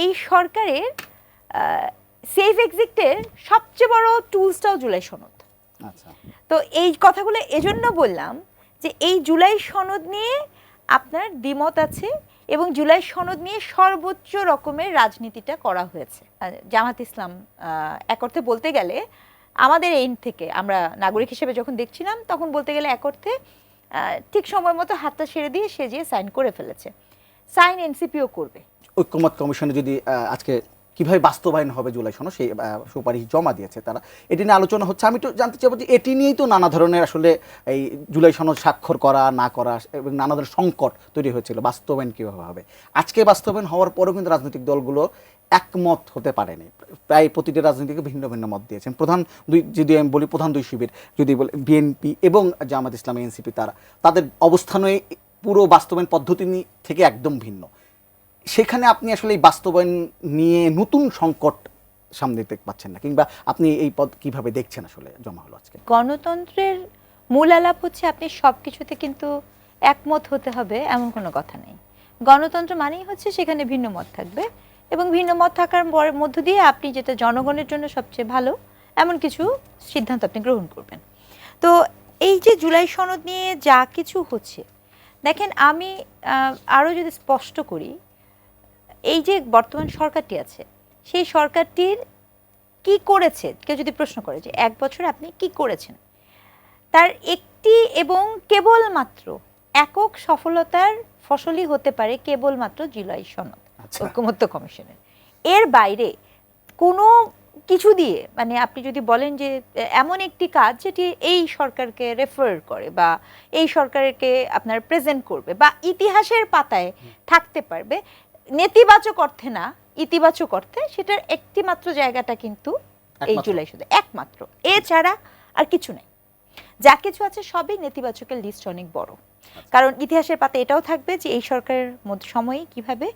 এই সরকারের সেফ এক্সিটের সবচেয়ে বড় টুলসটাও জুলাই সনদ। আচ্ছা, তো এই কথাগুলো এজন্য বললাম যে এই জুলাই সনদ নিয়ে আপনার দ্বিমত আছে এবং জুলাই সনদ নিয়ে সর্বোচ্চ রকমের রাজনীতিটা করা হয়েছে। জামাত ইসলাম এক অর্থে বলতে গেলে আমাদের এন্ড থেকে আমরা নাগরিক হিসেবে যখন দেখছিলাম তখন বলতে গেলে এক অর্থে ঠিক সময় মতো হাতটা ছেড়ে দিয়ে সেজিয়ে সাইন করে ফেলেছে। সাইন এনসিপিও করবে। ঐক্যমত কমিশনে যদি আজকে কিভাবে বাস্তবায়ন হবে জুলাই সনদ সেই সুপারিশ জমা দিয়েছে তারা, এটি নিয়ে আলোচনা হচ্ছে। আমি তো জানতে চাইবো যে এটি নিয়েই তো নানা ধরনের আসলে এই জুলাই সনদ স্বাক্ষর করা না করা এবং নানা ধরনের সংকট তৈরি হয়েছিল, বাস্তবায়ন কীভাবে হবে। আজকে বাস্তবায়ন হওয়ার পরেও কিন্তু রাজনৈতিক দলগুলো একমত হতে পারেনি। প্রায় প্রতিটি রাজনীতিকে ভিন্ন ভিন্ন মত দিয়েছেন। যদি আমি বলি প্রধান দুই শিবির যদি বলি বিএনপি এবং জামাত ইসলামী এনসিপি, তাদের অবস্থানই পুরো বাস্তবায়ন পদ্ধতি থেকে একদম ভিন্ন। সেখানে আপনি আসলে এই বাস্তবায়ন নিয়ে নতুন সংকট সামনে দেখতে পাচ্ছেন না, কিংবা আপনি এই পদ কিভাবে দেখছেন আসলে জমা হলো আজকে? গণতন্ত্রের মূল আলাপ হচ্ছে আপনি সব কিছুতে কিন্তু একমত হতে হবে এমন কোনো কথা নেই। গণতন্ত্র মানেই হচ্ছে সেখানে ভিন্ন মত থাকবে এবং ভিন্ন মত থাকার মধ্য দিয়ে আপনি যেটা জনগণের জন্য সবচেয়ে ভালো এমন কিছু সিদ্ধান্ত আপনি গ্রহণ করবেন। তো এই যে জুলাই সনদ নিয়ে যা কিছু হচ্ছে, দেখেন আমি আরও যদি স্পষ্ট করি, এই যে বর্তমান সরকারটি আছে সেই সরকারটির কি করেছে কেউ যদি প্রশ্ন করে যে 1 বছর আপনি কি করেছেন, তার একটি এবং কেবলমাত্র একক সফলতার ফসলই হতে পারে কেবলমাত্র জুলাই সনদ ঐক্যমত্য কমিশনের। এর বাইরে কোনো কিছু দিয়ে মানে আপনি যদি বলেন যে এমন একটি কাজ যেটি এই সরকারকে রেফার করে বা এই সরকারকে আপনার প্রেজেন্ট করবে বা ইতিহাসের পাতায় থাকতে পারবে, নেতিবাচক অর্থে না ইতিবাচক অর্থে, সেটার একটি মাত্র জায়গাটা কিন্তু এই জুলাই সনদ, একমাত্র। এছাড়া আর কিছু নেই। যা কিছু আছে সবই নেতিবাচকের লিস্ট অনেক বড়। কারণ ইতিহাসের পাতে এটাও থাকবে যে এই সরকারের মধ্যে সময়ে কিভাবে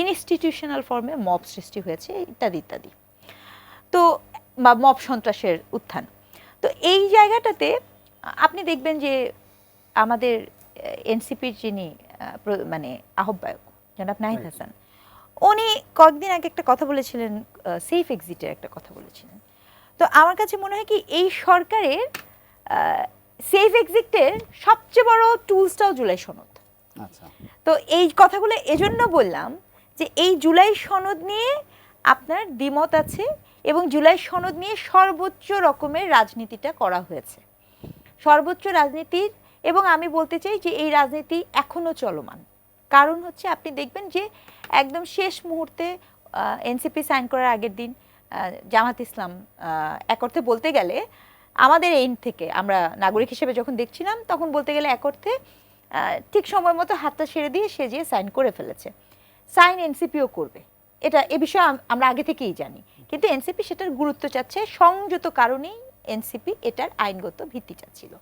ইনস্টিটিউশনাল ফর্মে মব সৃষ্টি হয়েছে ইত্যাদি ইত্যাদি, তো বা মব সন্ত্রাসের উত্থান। তো এই জায়গাটাতে আপনি দেখবেন যে আমাদের এনসিপির যিনি মানে আহ্বায়ক জনাব নাহিদ হাসান, উনি কয়েকদিন আগে একটা কথা বলেছিলেন, সেফ এক্সিটের একটা কথা বলেছিলেন। তো আমার কাছে মনে হয় কি এই সরকারের সেফ এক্সিটের সবচেয়ে বড় টুলসটাও জুলাই সনদ। আচ্ছা, তো এই কথাগুলো এজন্য বললাম যে এই জুলাই সনদ নিয়ে আপনার দ্বিমত আছে এবং জুলাই সনদ নিয়ে সর্বোচ্চ রকমের রাজনীতিটা করা হয়েছে, সর্বোচ্চ রাজনীতির। এবং আমি বলতে চাই যে এই রাজনীতি এখনো চলমান। কারণ হচ্ছে আপনি দেখবেন যে একদম শেষ মুহূর্তে এনসিপি সাইন করার আগের দিন জামাত ইসলাম এক অর্থে বলতে গেলে আমাদের এন্ড থেকে আমরা নাগরিক হিসেবে যখন দেখছিলাম তখন বলতে গেলে এক অর্থে ঠিক সময় মতো হাতটা ছেড়ে দিয়ে সেজিয়ে সাইন করে ফেলেছে। সাইন এনসিপিও করবে, এটা এ বিষয়ে আমরা আগে থেকেই জানি, কিন্তু এনসিপি সেটার গুরুত্ব চাচ্ছে, সংযত কারণেই এনসিপি এটার আইনগত ভিত্তি চাচ্ছিল।